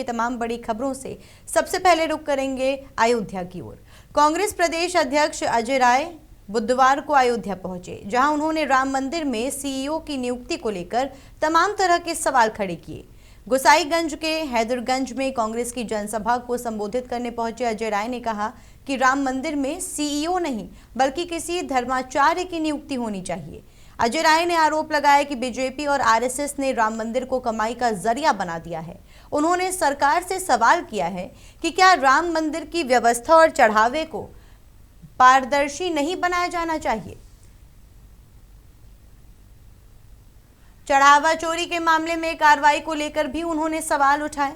की तमाम बड़ी खबरों से सबसे पहले रुख करेंगे अयोध्या की ओर। कांग्रेस प्रदेश अध्यक्ष अजय राय बुधवार को अयोध्या पहुंचे, जहां उन्होंने राम मंदिर में सीईओ की नियुक्ति को लेकर तमाम तरह के सवाल खड़े किए। गोसाईगंज के हैदरगंज में कांग्रेस की जनसभा को संबोधित करने पहुंचे अजय राय ने कहा कि राम मंदिर में सीईओ नहीं बल्कि किसी धर्माचार्य की नियुक्ति होनी चाहिए। अजय राय ने आरोप लगाया कि बीजेपी और आरएसएस ने राम मंदिर को कमाई का जरिया बना दिया है। उन्होंने सरकार से सवाल किया है कि क्या राम मंदिर की व्यवस्था और चढ़ावे को पारदर्शी नहीं बनाया जाना चाहिए। चढ़ावा चोरी के मामले में कार्रवाई को लेकर भी उन्होंने सवाल उठाए।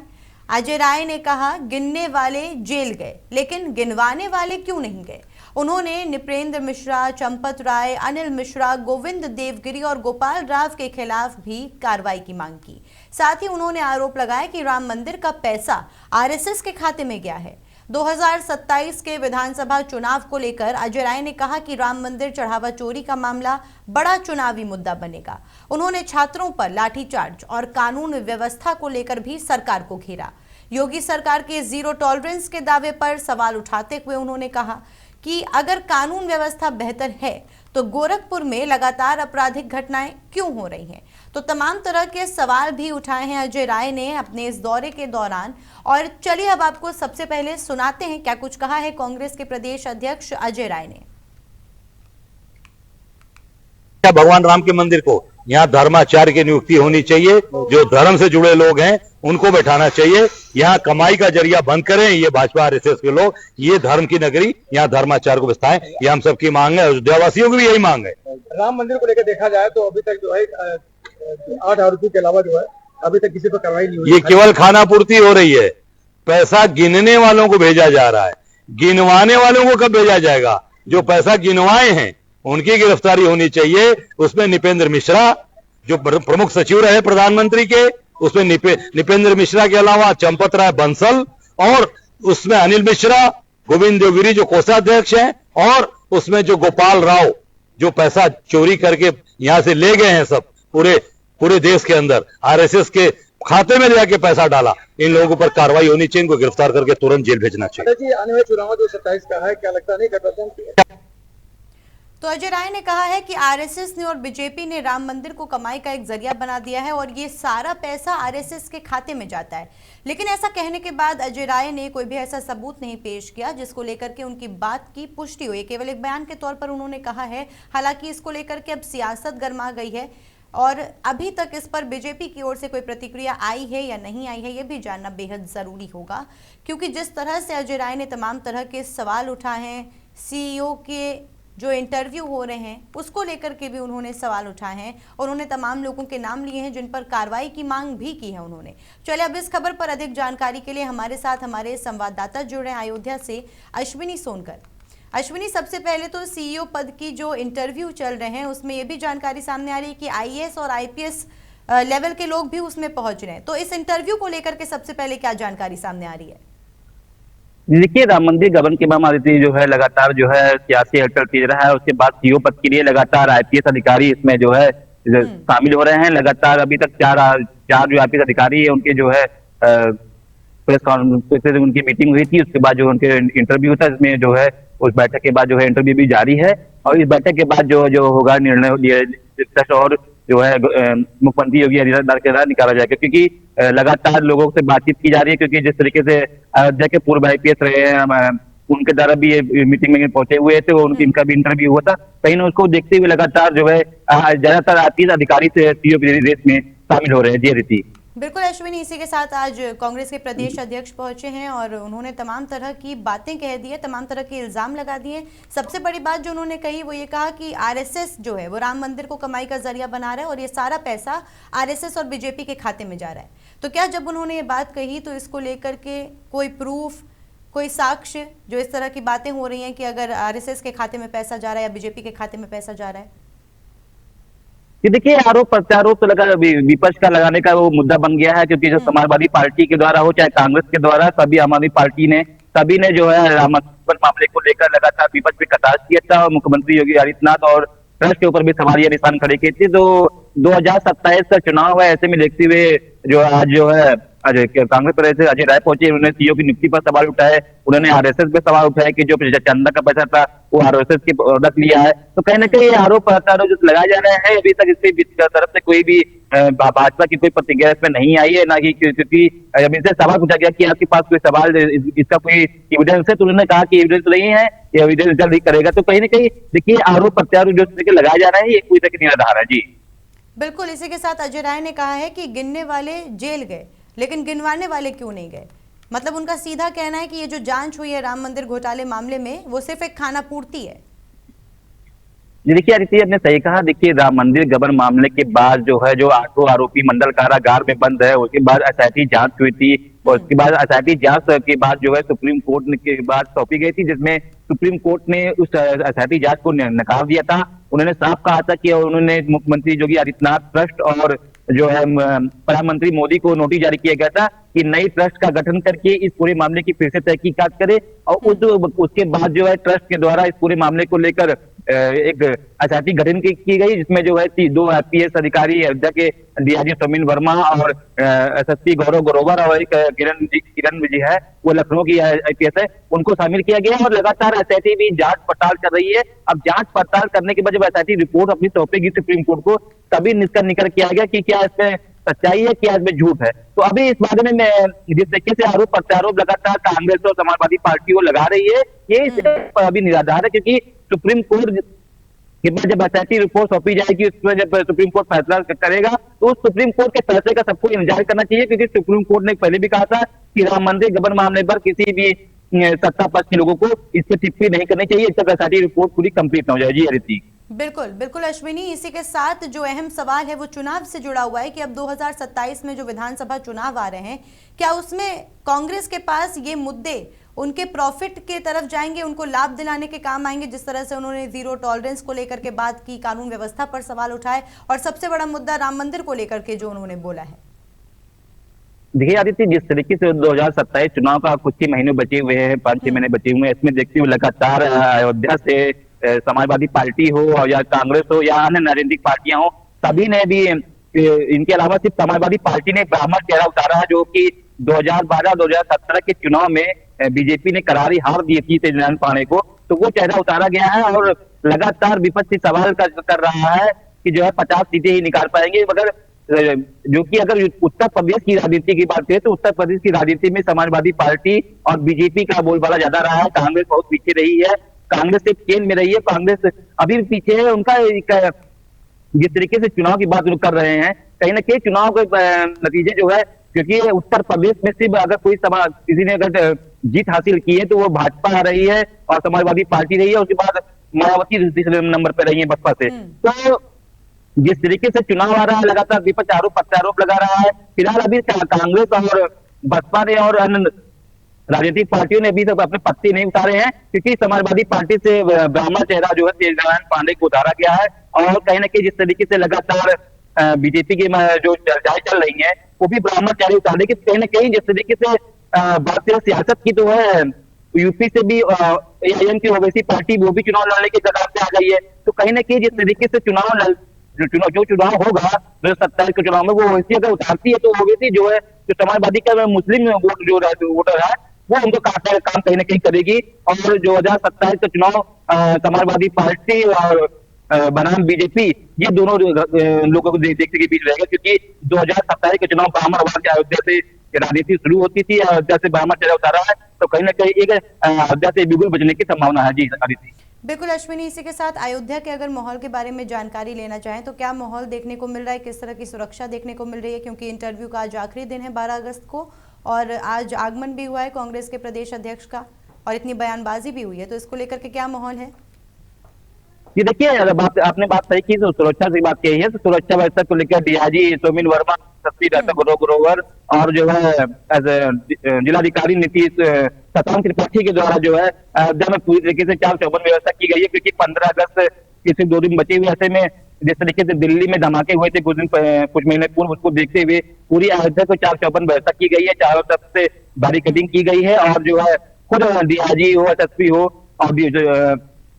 अजय राय ने कहा, गिनने वाले जेल गए लेकिन गिनवाने वाले क्यों नहीं गए। उन्होंने नृपेंद्र मिश्रा, चंपत राय, अनिल मिश्रा, गोविंद देवगिरी और गोपाल राव के खिलाफ भी कार्रवाई की मांग की। साथ ही उन्होंने आरोप लगाया कि राम मंदिर का पैसा आरएसएस के खाते में गया है। 2027 के विधानसभा चुनाव को लेकर अजय राय ने कहा कि राम मंदिर चढ़ावा चोरी का मामला बड़ा चुनावी मुद्दा बनेगा। उन्होंने छात्रों पर लाठीचार्ज और कानून व्यवस्था को लेकर भी सरकार को घेरा। योगी सरकार के जीरो टॉलरेंस के दावे पर सवाल उठाते हुए उन्होंने कहा कि अगर कानून व्यवस्था बेहतर है तो गोरखपुर में लगातार आपराधिक घटनाएं क्यों हो रही हैं। तो तमाम तरह के सवाल भी उठाए हैं अजय राय ने अपने इस दौरे के दौरान। और चलिए अब आपको सबसे पहले सुनाते हैं क्या कुछ कहा है कांग्रेस के प्रदेश अध्यक्ष अजय राय ने। भगवान राम के मंदिर को यहाँ धर्माचार्य की नियुक्ति होनी चाहिए, जो धर्म से जुड़े लोग हैं उनको बैठाना चाहिए। यहाँ कमाई का जरिया बंद करें ये भाजपा आरएसएस के लोग, ये धर्म की नगरी, यहाँ धर्माचार्य को बसाएं, ये हम सबकी मांग है। अयोध्यावासियों की भी यही मांग है। राम मंदिर को लेकर देखा जाए तो अभी तक जो है 8 आरोपियों के अलावा जो है अभी तक किसी पर कार्रवाई नहीं हुई। ये केवल खाना पूर्ति हो रही है, पैसा गिनने वालों को भेजा जा रहा है, गिनवाने वालों को कब भेजा जाएगा। जो पैसा गिनवाए हैं उनकी गिरफ्तारी होनी चाहिए। उसमें नृपेंद्र मिश्रा जो प्रमुख सचिव रहे प्रधानमंत्री के, उसमें नृपेंद्र मिश्रा के अलावा चंपत राय बंसल, और उसमें अनिल मिश्रा, गोविंद देवगिरी जो कोषाध्यक्ष हैं, और उसमें जो गोपाल राव जो पैसा चोरी करके यहां से ले गए हैं, सब पूरे देश के अंदर आरएसएस के खाते में जाके पैसा डाला। इन लोगों पर कार्रवाई होनी चाहिए, इनको गिरफ्तार करके तुरंत जेल भेजना चाहिए। जी, आने वाले चुनाव 2027 का है, क्या लगता नहीं गठबंधन। तो अजय राय ने कहा है कि आरएसएस ने और बीजेपी ने राम मंदिर को कमाई का एक जरिया बना दिया है और ये सारा पैसा आरएसएस के खाते में जाता है। लेकिन ऐसा कहने के बाद अजय राय ने कोई भी ऐसा सबूत नहीं पेश किया जिसको लेकर के उनकी बात की पुष्टि हुई। केवल एक बयान के तौर पर उन्होंने कहा है। हालांकि इसको लेकर के अब सियासत गर्मा गई है और अभी तक इस पर बीजेपी की ओर से कोई प्रतिक्रिया आई है या नहीं आई है, ये भी जानना बेहद जरूरी होगा। क्योंकि जिस तरह से अजय राय ने तमाम तरह के सवाल उठाए हैं, सीईओ के जो इंटरव्यू हो रहे हैं उसको लेकर के भी उन्होंने सवाल उठाए हैं और उन्होंने तमाम लोगों के नाम लिए हैं जिन पर कार्रवाई की मांग भी की है उन्होंने। चलिए अब इस खबर पर अधिक जानकारी के लिए हमारे साथ हमारे संवाददाता जुड़े हैं अयोध्या से, अश्विनी सोनकर। अश्विनी, सबसे पहले तो सीईओ पद की जो इंटरव्यू चल रहे हैं उसमें ये भी जानकारी सामने आ रही है कि आईएएस और आईपीएस लेवल के लोग भी उसमें पहुंच रहे हैं। तो इस इंटरव्यू को लेकर के सबसे पहले क्या जानकारी सामने आ रही है? देखिए, राम मंदिर गबन के मामले जो है लगातार जो है सियासी हलचल तेज रहा है। उसके बाद सीईओ पद के लिए लगातार आईपीएस अधिकारी इसमें जो है शामिल हो रहे हैं। लगातार अभी तक चार जो आईपीएस अधिकारी है उनके जो है प्रेस कॉन्फ्रेंस उनकी मीटिंग हुई थी। उसके बाद जो उनके इंटरव्यू था, इसमें जो है उस बैठक के बाद जो है इंटरव्यू भी जारी है और इस बैठक के बाद जो होगा निर्णय और जो है मुख्यमंत्री योगी आदित्यनाथ के द्वारा निकाला जाएगा। क्योंकि लगातार लोगों से बातचीत की जा रही है, क्योंकि जिस तरीके से अयोध्या के पूर्व आईपीएस रहे हैं उनके द्वारा भी ये मीटिंग में पहुंचे हुए थे, इनका भी इंटरव्यू हुआ था। कहीं ना उसको देखते हुए लगातार जो है ज्यादातर आईपीएस अधिकारी से सीईओ की रेस में शामिल हो रहे हैं। जी रीति, बिल्कुल अश्विनी, इसी के साथ आज कांग्रेस के प्रदेश अध्यक्ष पहुंचे हैं और उन्होंने तमाम तरह की बातें कह दी है, तमाम तरह के इल्जाम लगा दिए। सबसे बड़ी बात जो उन्होंने कही वो ये कहा कि आरएसएस जो है वो राम मंदिर को कमाई का जरिया बना रहा है और ये सारा पैसा आरएसएस और बीजेपी के खाते में जा रहा है। तो क्या जब उन्होंने ये बात कही तो इसको लेकर के कोई प्रूफ, कोई साक्ष्य, जो इस तरह की बातें हो रही हैं कि अगर आरएसएस के खाते में पैसा जा रहा है या बीजेपी के खाते में पैसा जा रहा है? कि देखिए, आरोप प्रत्यारोप तो लगा विपक्ष का लगाने का वो मुद्दा बन गया है। क्योंकि जो समाजवादी पार्टी के द्वारा हो चाहे कांग्रेस के द्वारा, सभी आम आदमी पार्टी ने सभी ने जो है राम मंदिर मामले को लेकर लगातार विपक्ष पे कटाक्ष किया था और मुख्यमंत्री योगी आदित्यनाथ और ट्रस्ट के ऊपर भी सवालिया निशान खड़े किए थे। तो 2027 का चुनाव है, ऐसे में देखते हुए जो आज जो है कांग्रेस प्रदेश अजय राय पहुंचे, उन्होंने सीईओ की नियुक्ति पर सवाल उठाए, उन्होंने आरएसएस पे सवाल उठाए कि जो चंदा का पैसा था वो आरएसएस के रख लिया है। तो कहीं ना कहीं आरोप प्रत्यारोप जो लगाए जा रहे हैं, अभी तक इसके तरफ से कोई भी भाजपा की कोई प्रतिक्रिया इसमें नहीं आई है, ना कि क्योंकि जब इनसे सवाल पूछा गया कि आपके पास कोई सवाल इसका कोई एविडेंस है, तो उन्होंने कहा कि एविडेंस नहीं है, ये एविडेंस जल्द ही करेगा। तो कहीं ना कहीं देखिए आरोप प्रत्यारोप जो लगाए जा रहे हैं ये कोई तक निराधार है। जी बिल्कुल, इसी के साथ अजय राय ने कहा है कि गिनने वाले जेल गए लेकिन गिनवाने वाले क्यों नहीं गए। मतलब उनका सीधा कहना है कि ये जो जांच हुई है राम मंदिर घोटाले मामले में वो सिर्फ एक खाना पूर्ति है। जी देखिए आदित्य, आपने सही कहा। देखिए राम मंदिर गबन मामले के बाद जो है, जो 8 आरोपी मंडल कारागार में बंद है, उसके बाद एसआईटी जांच हुई थी और उसके बाद एसआईटी जांच के बाद जो है सुप्रीम कोर्ट के बाद सौंपी गई थी, जिसमें सुप्रीम कोर्ट ने उस एसआईटी जांच को नकार दिया था। उन्होंने साफ कहा था कि उन्होंने मुख्यमंत्री योगी आदित्यनाथ ट्रस्ट और जो है प्रधानमंत्री मोदी को नोटिस जारी किया गया था कि नई ट्रस्ट का गठन करके इस पूरे मामले की फिर से तहकीकात करे, और उसके बाद जो है ट्रस्ट के द्वारा इस पूरे मामले को लेकर एक एसआईटी गठन की गई, जिसमें जो है 2 आईपीएस अधिकारी अयोध्या के डीआईजी सौमिन वर्मा और एसएसपी गौरव ग्रोवर और एक किरण जी है वो लखनऊ की आईपीएस है, उनको शामिल किया गया और लगातार एसआईटी भी जांच पड़ताल कर रही है। अब जांच पड़ताल करने के बाद जब एसआईटी रिपोर्ट अपनी सौंपेगी सुप्रीम कोर्ट को, तभी निकल किया गया कि क्या इसमें सच्चाई है, क्या इसमें झूठ है। तो अभी इस बारे में जिस तरीके से आरोप प्रत्यारोप लगातार कांग्रेस और समाजवादी पार्टी वो लगा रही है, ये अभी निराधार है, क्योंकि सुप्रीम कोर्ट के बाद जब एसआईटी रिपोर्ट सौंपी जाएगी, उसमें जब सुप्रीम कोर्ट फैसला करेगा तो उस सुप्रीम कोर्ट के फैसले का सबको इंतजार करना चाहिए, क्योंकि सुप्रीम कोर्ट ने पहले भी कहा था कि राम मंदिर गबन मामले पर किसी भी सत्ता पक्ष के लोगों को इस पर टिप्पणी नहीं करनी चाहिए जब तक एसआईटी रिपोर्ट पूरी कंप्लीट न हो जाए। जी अदिति। बिल्कुल बिल्कुल अश्विनी, इसी के साथ जो अहम सवाल है वो चुनाव से जुड़ा हुआ है कि अब 2027 में जो विधानसभा चुनाव आ रहे हैं, क्या उसमें कांग्रेस के पास ये मुद्दे उनके प्रॉफिट के तरफ जाएंगे, उनको लाभ दिलाने के काम आएंगे, जिस तरह से उन्होंने जीरो टॉलरेंस को लेकर के बात की, कानून व्यवस्था पर सवाल उठाए और सबसे बड़ा मुद्दा राम मंदिर को लेकर के जो उन्होंने बोला है। देखिए आदित्य, जिस तरीके से 2027 चुनाव का कुछ ही महीने बचे हुए हैं, 5-6 महीने बचे हुए हैं, इसमें देखते हुए लगातार अयोध्या से समाजवादी पार्टी हो या कांग्रेस हो या अन्य राजनीतिक पार्टियां हो, सभी ने भी इनके अलावा सिर्फ समाजवादी पार्टी ने ब्राह्मण चेहरा उतारा है, जो कि 2012-2017 के चुनाव में बीजेपी ने करारी हार दी थी तेजनारायण पांडे को, तो वो चेहरा उतारा गया है और लगातार विपक्ष सवाल कर रहा है कि जो है 50 सीटें ही निकाल पाएंगे। मगर जो कि अगर उत्तर प्रदेश की राजनीति की बात करें तो उत्तर प्रदेश की राजनीति में समाजवादी पार्टी और बीजेपी का बोलबाला ज्यादा रहा है। कांग्रेस बहुत पीछे रही है, कांग्रेस सिर्फ चेन में रही है, कांग्रेस अभी भी पीछे है। उनका जिस तरीके से चुनाव की बात कर रहे हैं, कहीं ना कहीं चुनाव के नतीजे जो है, क्योंकि उत्तर प्रदेश में सिर्फ अगर कोई किसी ने अगर जीत हासिल की है तो वो भाजपा रही है और समाजवादी पार्टी रही है, उसके बाद मायावती तीसरे नंबर पर रही है बसपा से। तो जिस तरीके से चुनाव आ रहा है, लगातार विपक्ष आरोप प्रत्यारोप लगा रहा है। फिलहाल अभी कांग्रेस और बसपा ने और अन्य राजनीतिक पार्टियों ने अभी तक अपने पत्ते नहीं उतारे हैं, क्योंकि समाजवादी पार्टी से ब्राह्मण चेहरा जो है तेजनारायण पांडे को उतारा गया है और कहीं ना कहीं जिस तरीके से लगातार बीजेपी की जो चर्चाएं चल रही है वो भी ब्राह्मण चेहरे उतारने की, कहीं ना कहीं जिस तरीके से बात सियासत की तो है, यूपी से भी एआईएम की ओवैसी पार्टी वो भी चुनाव लड़ने के कगार पे आ गई है। तो कहीं ना कहीं जिस तरीके से जो चुनाव होगा 2027 के चुनाव में, वो ओवैसी अगर उतारती है तो ओवैसी जो है जो समाजवादी का मुस्लिम वोटर है वो उनको काम कहीं ना कहीं करेगी और 2027 का चुनाव समाजवादी पार्टी और बनाम बीजेपी ये दोनों लोगों को देखने के बीच रहेगा, क्योंकि 2027 के चुनाव ब्राह्मणवाद के अयोध्या से राजनीति शुरू होती थी, अयोध्या से ब्राह्मण चेहरा उतारा है, तो कहीं ना कहीं एक अयोध्या से बिल्कुल बचने की संभावना है। जी आदित्य। बिल्कुल अश्विनी, इसी के साथ अयोध्या के अगर माहौल के बारे में जानकारी लेना चाहें तो क्या माहौल देखने को मिल रहा है, किस तरह की सुरक्षा देखने को मिल रही है, क्योंकि इंटरव्यू का आज आखिरी दिन है 12 अगस्त को और आज आगमन भी हुआ है कांग्रेस के प्रदेश अध्यक्ष का और इतनी बयानबाजी भी हुई है, तो इसको लेकर के क्या माहौल है? ये देखिए, आपने बात सही की, तो सुरक्षा की बात कही है, तो सुरक्षा व्यवस्था को लेकर डीआईजी सौमिन वर्मा, गौरव ग्रोवर और जो है जिलाधिकारी नीतीश शशांक त्रिपाठी के द्वारा जो है अयोध्या में पूरी तरीके से चाक चौबंद व्यवस्था की गई है, क्योंकि 15 अगस्त के सिर्फ 2 दिन बचे हुए, ऐसे में जिस तरीके से दिल्ली में धमाके हुए थे कुछ महीने पूर्व, उसको देखते हुए पूरी अयोध्या को चाक चौबंद व्यवस्था की गई है, चारों तरफ से बैरिकेडिंग की गई है और जो है खुद डीआईजी हो, एसएसपी हो और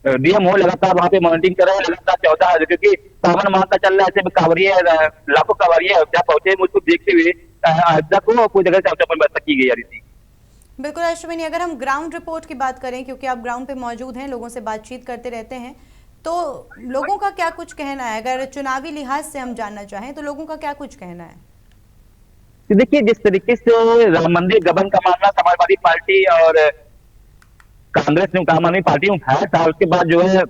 डीएम हो लगातार वहां पे मॉनिटरिंग कर रहे हैं। लगातार 14, क्योंकि सावन माह का चल रहा है, ऐसे में कांवरिया लाखों कांवरिया अयोध्या पहुंचे, मुझको देखते हुए अयोध्या को और पूरी जगह चारों तरफ व्यवस्था की गई है रीति। बिल्कुल अश्विनी, अगर हम ग्राउंड रिपोर्ट की बात करें, क्योंकि आप ग्राउंड पे मौजूद हैं, लोगों से बातचीत करते रहते हैं, तो लोगों का क्या कुछ कहना है? अगर चुनावी लिहाज से हम जानना चाहें तो लोगों का क्या कुछ कहना है? तो देखिए, जिस तरीके से राम मंदिर गबन का मामला समाजवादी पार्टी और कांग्रेस ने आम आदमी पार्टी में उठाया था, उसके बाद जो है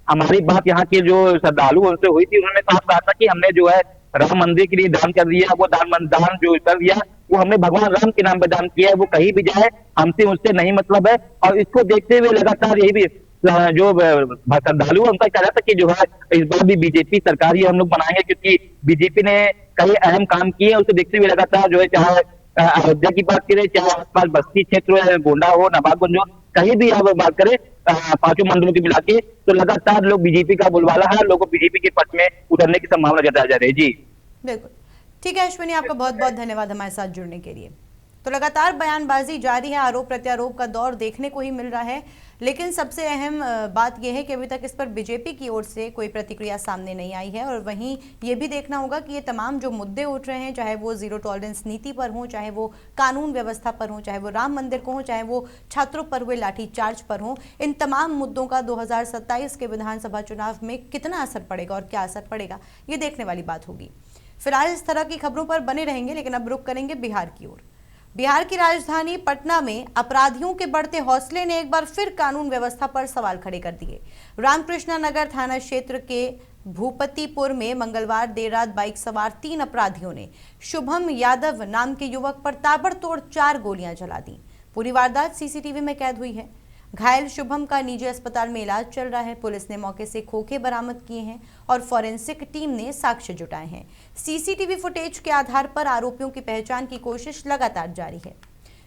हमारी बात यहाँ के जो श्रद्धालु उनसे हुई थी, उन्होंने साफ कहा था कि हमने जो है राम मंदिर के लिए दान कर दिया, वो दान जो कर दिया वो हमने भगवान राम के नाम पर दान किया है, वो कहीं भी जाए हमसे उससे नहीं मतलब है। और इसको देखते हुए लगातार यही भी जो श्रद्धालु उनका कह रहा था कि जो है इस बार भी बीजेपी सरकार ही हम लोग बनाएंगे, क्योंकि बीजेपी ने कई अहम काम किए, उसे देखते हुए लगातार जो है चाहे अयोध्या की बात करें, चाहे आसपास बस्ती क्षेत्र गोंडा हो, नवाबगंज हो, कहीं भी आप बात करें पांचों मंडलों के मिला के, तो लगातार लोग बीजेपी का बोलबाला है, लोगों को बीजेपी के पक्ष में उतरने की संभावना जताई जा रही है। जी बिल्कुल ठीक है अश्विनी, आपका बहुत बहुत धन्यवाद हमारे साथ जुड़ने के लिए। तो लगातार बयानबाजी जारी है, आरोप प्रत्यारोप का दौर देखने को ही मिल रहा है, लेकिन सबसे अहम बात यह है कि अभी तक इस पर बीजेपी की ओर से कोई प्रतिक्रिया सामने नहीं आई है। और वहीं ये भी देखना होगा कि ये तमाम जो मुद्दे उठ रहे हैं, चाहे वो जीरो टॉलरेंस नीति पर हो, चाहे वो कानून व्यवस्था पर हो, चाहे वो राम मंदिर को हो, चाहे वो छात्रों पर हुए लाठीचार्ज पर हो, इन तमाम मुद्दों का 2027 के विधानसभा चुनाव में कितना असर पड़ेगा और क्या असर पड़ेगा, ये देखने वाली बात होगी। फिलहाल इस तरह की खबरों पर बने रहेंगे, लेकिन अब रुख करेंगे बिहार की ओर। बिहार की राजधानी पटना में अपराधियों के बढ़ते हौसले ने एक बार फिर कानून व्यवस्था पर सवाल खड़े कर दिए। रामकृष्णा नगर थाना क्षेत्र के भूपतिपुर में मंगलवार देर रात बाइक सवार 3 अपराधियों ने शुभम यादव नाम के युवक पर ताबड़तोड़ 4 गोलियां चला दी। पूरी वारदात सीसीटीवी में कैद हुई है। घायल शुभम का निजी अस्पताल में इलाज चल रहा है। पुलिस ने मौके से खोखे बरामद किए हैं और फॉरेंसिक टीम ने साक्ष्य जुटाए हैं। सीसीटीवी फुटेज के आधार पर आरोपियों की पहचान की कोशिश लगातार जारी है।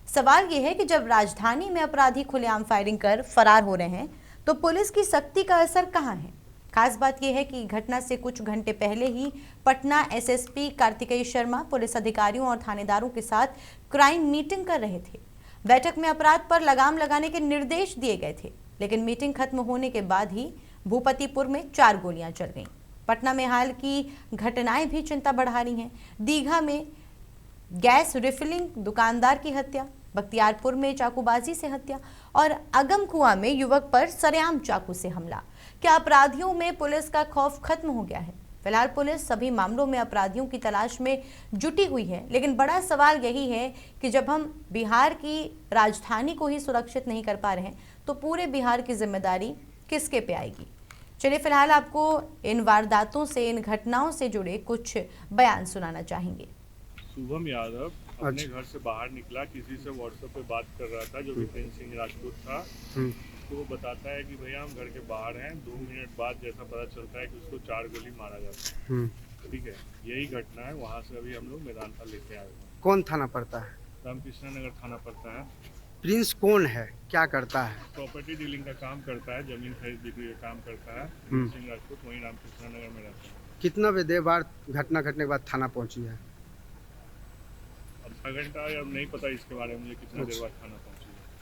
सवाल यह है कि जब राजधानी में अपराधी खुलेआम फायरिंग कर फरार हो रहे हैं तो पुलिस की सख्ती का असर कहां है? खास बात यह है कि घटना से कुछ घंटे पहले ही पटना एसएसपी कार्तिकेय शर्मा पुलिस अधिकारियों और थानेदारों के साथ क्राइम मीटिंग कर रहे थे। बैठक में अपराध पर लगाम लगाने के निर्देश दिए गए थे, लेकिन मीटिंग खत्म होने के बाद ही भूपतिपुर में 4 गोलियां चल गईं। पटना में हाल की घटनाएं भी चिंता बढ़ा रही हैं। दीघा में गैस रिफिलिंग दुकानदार की हत्या, बख्तियारपुर में चाकूबाजी से हत्या और अगमकुआं में युवक पर सरेआम चाकू से हमला। क्या अपराधियों में पुलिस का खौफ खत्म हो गया है? फिलहाल पुलिस सभी मामलों में अपराधियों की तलाश में जुटी हुई है, लेकिन बड़ा सवाल यही है कि जब हम बिहार की राजधानी को ही सुरक्षित नहीं कर पा रहे हैं तो पूरे बिहार की जिम्मेदारी किसके पे आएगी? चलिए फिलहाल आपको इन वारदातों से, इन घटनाओं से जुड़े कुछ बयान सुनाना चाहेंगे। शुभम यादव अपने घर से बाहर निकला, किसी से व्हाट्सएप पे बात कर रहा था जो विपिन सिंह राजपूत था। तो वो बताता है कि भैया हम घर के बाहर हैं। 2 मिनट बाद जैसा पता चलता है कि उसको 4 गोली मारा जाता है। ठीक है, यही घटना है। वहाँ से अभी हम लोग मैदान पर लेके आए हैं। कौन थाना पड़ता है? रामकृष्णा नगर थाना पड़ता है। प्रिंस कौन है, क्या करता है? प्रॉपर्टी डीलिंग का काम करता है, जमीन खरीद बिक्री का काम करता है। विपिन सिंह राजपूत वहीं रामकृष्णा नगर में रहता है। कितना देर बाद घटना घटने के बाद थाना पहुंची है? अब 6 घंटा अब नहीं पता इसके बारे में मुझे कितना देर बाद थाना पहुंची है।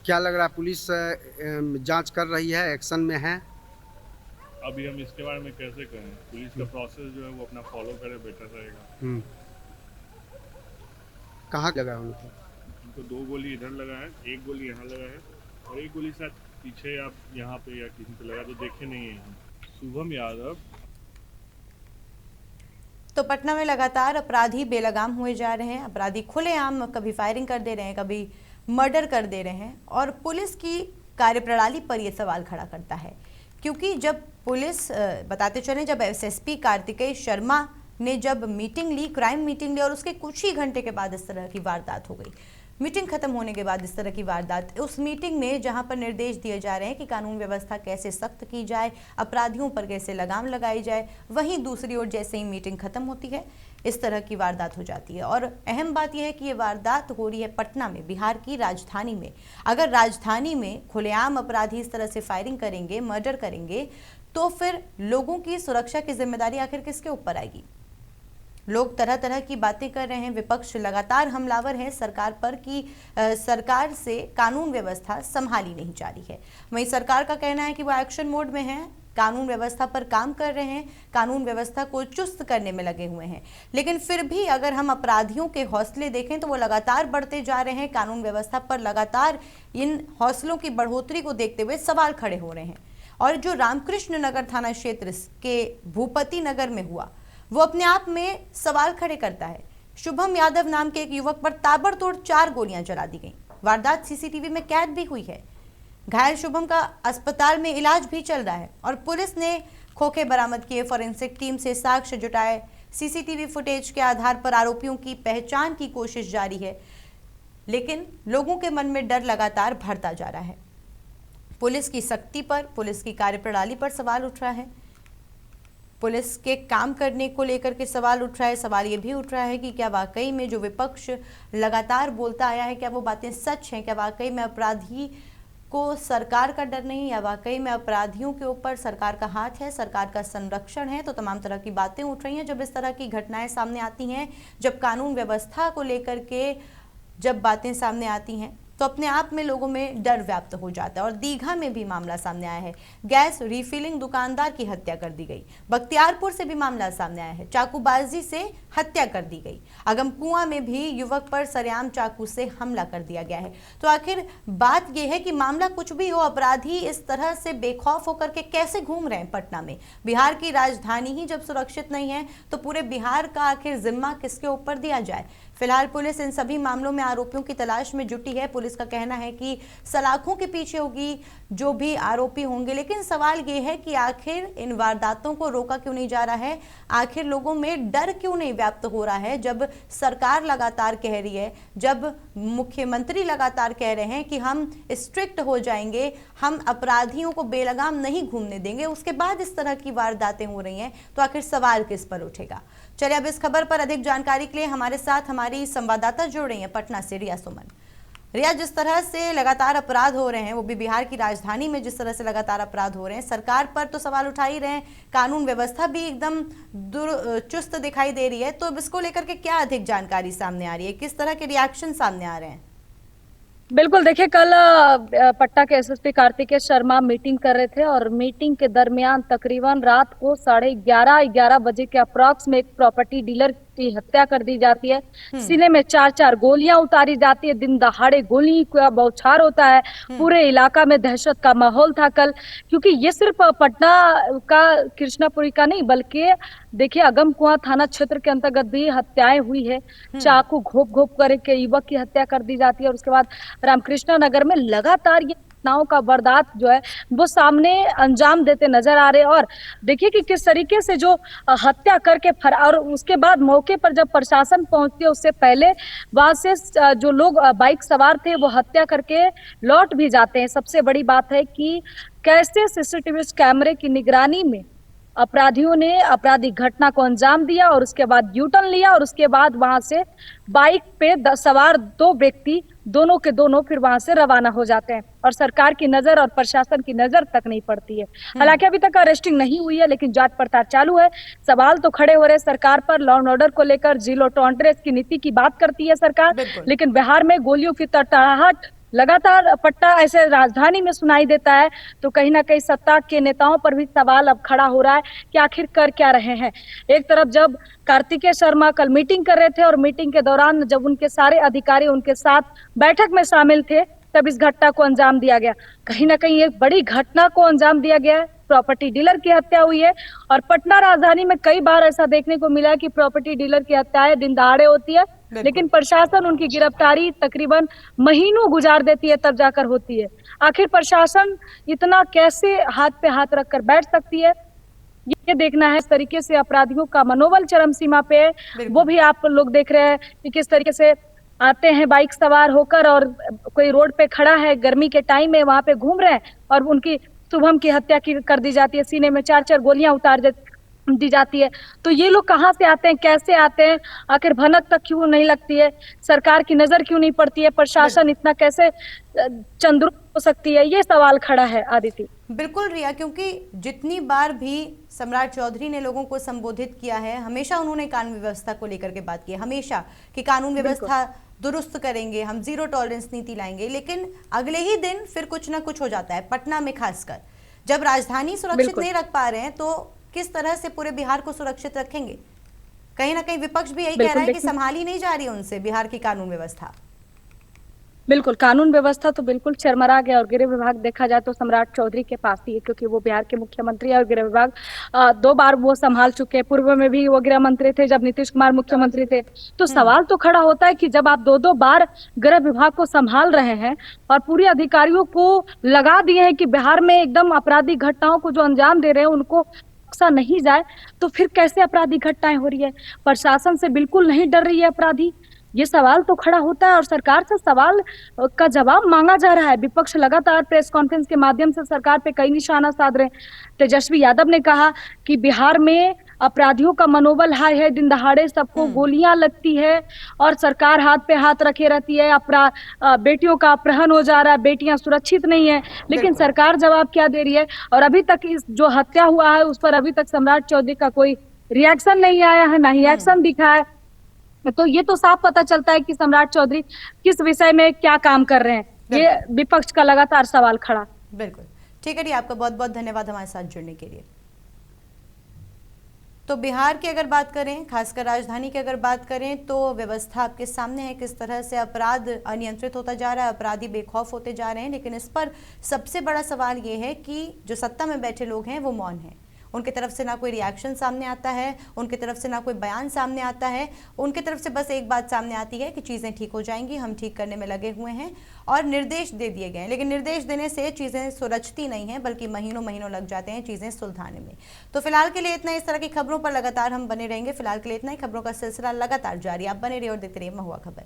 क्या लग रहा है पुलिस जांच कर रही है, एक्शन में है? अभी हम इसके बारे में कैसे कहें? पुलिस का प्रोसेस जो है वो अपना फॉलो करे, बेटर रहेगा। कहाँ लगा उनको? उनको 2 गोली इधर लगा है, 1 गोली यहाँ लगा है और 1 गोली शायद पीछे या यहाँ पे या किसी पे लगा, तो देखे नहीं है हम। शुभम यादव। तो पटना में लगातार अपराधी बेलगाम हुए जा रहे हैं। अपराधी खुलेआम कभी फायरिंग कर दे रहे हैं, कभी मर्डर कर दे रहे हैं और पुलिस की कार्यप्रणाली पर यह सवाल खड़ा करता है। क्योंकि जब पुलिस बताते चलें, जब एसएसपी कार्तिकेय शर्मा ने जब मीटिंग ली, क्राइम मीटिंग ली और उसके कुछ ही घंटे के बाद इस तरह की वारदात हो गई। मीटिंग खत्म होने के बाद इस तरह की वारदात, उस मीटिंग में जहां पर निर्देश दिए जा रहे हैं कि कानून व्यवस्था कैसे सख्त की जाए, अपराधियों पर कैसे लगाम लगाई जाए, वहीं दूसरी ओर जैसे ही मीटिंग खत्म होती है इस तरह की वारदात हो जाती है। और अहम बात यह है कि ये वारदात हो रही है पटना में, बिहार की राजधानी में। अगर राजधानी में खुलेआम अपराधी इस तरह से फायरिंग करेंगे, मर्डर करेंगे, तो फिर लोगों की सुरक्षा की जिम्मेदारी आखिर किसके ऊपर आएगी? लोग तरह तरह की बातें कर रहे हैं, विपक्ष लगातार हमलावर है सरकार पर कि सरकार से कानून व्यवस्था संभाली नहीं जा रही है। वहीं सरकार का कहना है कि वो एक्शन मोड में है, कानून व्यवस्था पर काम कर रहे हैं, कानून व्यवस्था को चुस्त करने में लगे हुए हैं। लेकिन फिर भी अगर हम अपराधियों के हौसले देखें तो वो लगातार बढ़ते जा रहे हैं। कानून व्यवस्था पर लगातार इन हौसलों की बढ़ोतरी को देखते हुए सवाल खड़े हो रहे हैं। और जो रामकृष्ण नगर थाना क्षेत्र के भूपति नगर में हुआ, वो अपने आप में सवाल खड़े करता है। शुभम यादव नाम के एक युवक पर ताबड़तोड़ 4 गोलियां चला दी गई। वारदात सीसीटीवी में कैद भी हुई है। घायल शुभम का अस्पताल में इलाज भी चल रहा है और पुलिस ने खोखे बरामद किए, फॉरेंसिक टीम से साक्ष्य जुटाए, सीसीटीवी फुटेज के आधार पर आरोपियों की पहचान की कोशिश जारी है। लेकिन लोगों के मन में डर लगातार बढ़ता जा रहा है। पुलिस की सख्ती पर, पुलिस की कार्यप्रणाली पर सवाल उठ रहा है। पुलिस के काम करने को लेकर के सवाल उठ रहा है। सवाल ये भी उठ रहा है कि क्या वाकई में जो विपक्ष लगातार बोलता आया है, क्या वो बातें सच हैं? क्या वाकई में अपराधी को सरकार का डर नहीं, या वाकई में अपराधियों के ऊपर सरकार का हाथ है, सरकार का संरक्षण है? तो तमाम तरह की बातें उठ रही हैं जब इस तरह की घटनाएं सामने आती हैं, जब कानून व्यवस्था को लेकर के जब बातें सामने आती हैं तो अपने आप में लोगों में डर व्याप्त हो जाता है। और दीघा में भी मामला सामने आया है। गैस रिफिलिंग दुकानदार की हत्या कर दी गई। बख्तियारपुर से भी मामला सामने आया है, चाकूबाजी से हत्या कर दी गई। अगमकुआं में भी युवक पर सरेआम चाकू से हमला कर दिया गया है। तो आखिर बात यह है कि मामला कुछ भी हो, अपराधी इस तरह से बेखौफ होकर के कैसे घूम रहे हैं पटना में? बिहार की राजधानी ही जब सुरक्षित नहीं है तो पूरे बिहार का आखिर जिम्मा किसके ऊपर दिया जाए? फिलहाल पुलिस इन सभी मामलों में आरोपियों की तलाश में जुटी है। पुलिस का कहना है कि सलाखों के पीछे होगी जो भी आरोपी होंगे। लेकिन सवाल ये है कि आखिर इन वारदातों को रोका क्यों नहीं जा रहा है? आखिर लोगों में डर क्यों नहीं व्याप्त हो रहा है? जब सरकार लगातार कह रही है, जब मुख्यमंत्री लगातार कह रहे हैं कि हम स्ट्रिक्ट हो जाएंगे, हम अपराधियों को बेलगाम नहीं घूमने देंगे, उसके बाद इस तरह की वारदातें हो रही हैं, तो आखिर सवाल किस पर उठेगा? चलिए अब इस खबर पर अधिक जानकारी के लिए हमारे साथ हमारी संवाददाता जुड़ रही हैं पटना से, रिया सुमन। रिया, जिस तरह से लगातार अपराध हो रहे हैं, वो भी बिहार की राजधानी में जिस तरह से लगातार अपराध हो रहे हैं, सरकार पर तो सवाल उठा ही रहे हैं, कानून व्यवस्था भी एकदम चुस्त दिखाई दे रही है। तो अब इसको लेकर के क्या अधिक जानकारी सामने आ रही है? किस तरह के रिएक्शन सामने आ रहे हैं? बिल्कुल, देखिए कल पटना के एसएसपी कार्तिकेय शर्मा मीटिंग कर रहे थे और मीटिंग के दरमियान तकरीबन रात को 11:30 बजे के अप्रॉक्स में एक प्रॉपर्टी डीलर की हत्या कर दी जाती है। सीने में 4-4 गोलियां उतारी जाती है। दिन दहाड़े गोली का बौछार होता है। पूरे इलाका में दहशत का माहौल था कल, क्योंकि ये सिर्फ पटना का, कृष्णापुरी का नहीं, बल्कि देखिए अगमकुआं थाना क्षेत्र के अंतर्गत भी हत्याएं हुई है। चाकू घोप घोप कर एक युवक की हत्या कर दी जाती है और उसके बाद रामकृष्ण नगर में लगातार ये घटनाओं का वारदात जो है वो सामने अंजाम देते नजर आ रहे हैं। और देखिए कि किस तरीके से जो हत्या करके और उसके बाद मौके पर जब प्रशासन पहुंचती है, उससे पहले वहां से जो लोग बाइक सवार थे वो हत्या करके लौट भी जाते हैं। सबसे बड़ी बात है कि कैसे सीसीटीवी कैमरे की निगरानी में अपराधियों ने आपराधिक घटना को अंजाम दिया और उसके बाद यू टर्न लिया और उसके बाद वहां से बाइक पे सवार 2 व्यक्ति दोनों के दोनों फिर वहां से रवाना हो जाते हैं और सरकार की नजर और प्रशासन की नजर तक नहीं पड़ती है। हालांकि अभी तक अरेस्टिंग नहीं हुई है, लेकिन जांच पड़ताल चालू है। सवाल तो खड़े हो रहे सरकार पर। लॉ एंड ऑर्डर को लेकर जीरो टॉलरेंस की नीति की बात करती है सरकार, लेकिन बिहार में गोलियों की तड़तड़ाहट लगातार पटना ऐसे राजधानी में सुनाई देता है, तो कहीं ना कहीं सत्ता के नेताओं पर भी सवाल अब खड़ा हो रहा है कि आखिर कर क्या रहे हैं। एक तरफ जब कार्तिकेय शर्मा कल मीटिंग कर रहे थे और मीटिंग के दौरान जब उनके सारे अधिकारी उनके साथ बैठक में शामिल थे, तब इस घटना को अंजाम दिया गया। कहीं ना कहीं एक बड़ी घटना को अंजाम दिया गया है। प्रॉपर्टी डीलर की हत्या हुई है और पटना राजधानी में कई बार ऐसा देखने को मिला कि प्रॉपर्टी डीलर की हत्याएं दिन दहाड़े होती है, लेकिन प्रशासन उनकी गिरफ्तारी तकरीबन महीनों गुजार देती है, तब जाकर होती है। आखिर प्रशासन इतना कैसे हाथ पे हाथ रखकर बैठ सकती है, ये देखना है। इस तरीके से अपराधियों का मनोबल चरम सीमा पे है। वो भी आप लोग देख रहे हैं कि किस तरीके से आते हैं बाइक सवार होकर और कोई रोड पे खड़ा है, गर्मी के टाइम में वहां पे घूम रहे हैं और उनकी शुभम की हत्या कर दी जाती है। सीने में 4-4 गोलियां उतार दी जाती है। तो ये लोग कहाँ से आते हैं, कैसे आते हैं, आखिर भनक तक क्यों नहीं लगती है, सरकार की नजर क्यों नहीं पड़ती है, प्रशासन इतना कैसे चंद्रुप हो सकती है, ये सवाल खड़ा है आदित्य। बिल्कुल रिया, क्योंकि जितनी बार भी सम्राट चौधरी ने लोगों को संबोधित किया है, हमेशा उन्होंने कानून व्यवस्था को लेकर के बात की है, हमेशा कि कानून व्यवस्था दुरुस्त करेंगे, हम जीरो टॉलरेंस नीति लाएंगे। लेकिन अगले ही दिन फिर कुछ ना कुछ हो जाता है, पटना में खासकर जब राजधानी सुरक्षित बिल्कुल। नहीं रख पा रहे हैं तो किस तरह से पूरे बिहार को सुरक्षित रखेंगे? कहीं ना कहीं विपक्ष भी यही कह बिल्कुल, रहा है कि देखिए- संभाली नहीं जा रही उनसे बिहार की कानून व्यवस्था। बिल्कुल, कानून व्यवस्था तो बिल्कुल चरमरा गया और गृह विभाग देखा जाए तो सम्राट चौधरी के पास ही है, क्योंकि वो बिहार के मुख्यमंत्री है और गृह विभाग 2 बार वो संभाल चुके हैं। पूर्व में भी वो गृह मंत्री थे जब नीतीश कुमार मुख्यमंत्री थे। तो सवाल तो खड़ा होता है कि जब आप 2-2 बार गृह विभाग को संभाल रहे हैं और पूरे अधिकारियों को लगा दिए हैं कि बिहार में एकदम आपराधिक घटनाओं को जो अंजाम दे रहे हैं उनको बख्शा नहीं जाए, तो फिर कैसे आपराधिक घटनाएं हो रही है? प्रशासन से बिल्कुल नहीं डर रही है अपराधी, ये सवाल तो खड़ा होता है और सरकार से सवाल का जवाब मांगा जा रहा है। विपक्ष लगातार प्रेस कॉन्फ्रेंस के माध्यम से सरकार पे कई निशाना साध रहे हैं। तेजस्वी यादव ने कहा कि बिहार में अपराधियों का मनोबल हाई है, दिन दहाड़े सबको गोलियां लगती है और सरकार हाथ पे हाथ रखे रहती है। बेटियों का अपहरण हो जा रहा है, बेटियां सुरक्षित नहीं है, लेकिन सरकार जवाब क्या दे रही है? और अभी तक इस जो हत्या हुआ है उस पर अभी तक सम्राट चौधरी का कोई रिएक्शन नहीं आया है, ना ही एक्शन दिखा है। तो ये तो साफ पता चलता है कि सम्राट चौधरी किस विषय में क्या काम कर रहे हैं। ये विपक्ष का लगातार सवाल खड़ा। बिल्कुल ठीक है जी, आपका बहुत बहुत धन्यवाद हमारे साथ जुड़ने के लिए। तो बिहार की अगर बात करें, खासकर राजधानी की अगर बात करें, तो व्यवस्था आपके सामने है किस तरह से अपराध अनियंत्रित होता जा रहा है, अपराधी बेखौफ होते जा रहे हैं। लेकिन इस पर सबसे बड़ा सवाल ये है कि जो सत्ता में बैठे लोग हैं वो मौन हैं। उनकी तरफ से ना कोई रिएक्शन सामने आता है, उनकी तरफ से ना कोई बयान सामने आता है। उनकी तरफ से बस एक बात सामने आती है कि चीज़ें ठीक हो जाएंगी, हम ठीक करने में लगे हुए हैं, और निर्देश दे दिए गए हैं। लेकिन निर्देश देने से चीज़ें सुलझती नहीं हैं, बल्कि महीनों महीनों लग जाते हैं चीज़ें सुलझाने में। तो फिलहाल के लिए इतना। इस तरह की खबरों पर लगातार हम बने रहेंगे। फिलहाल के लिए इतना ही। खबरों का सिलसिला लगातार जारी। आप बने रहिए और देखते रहिए महुआ खबर।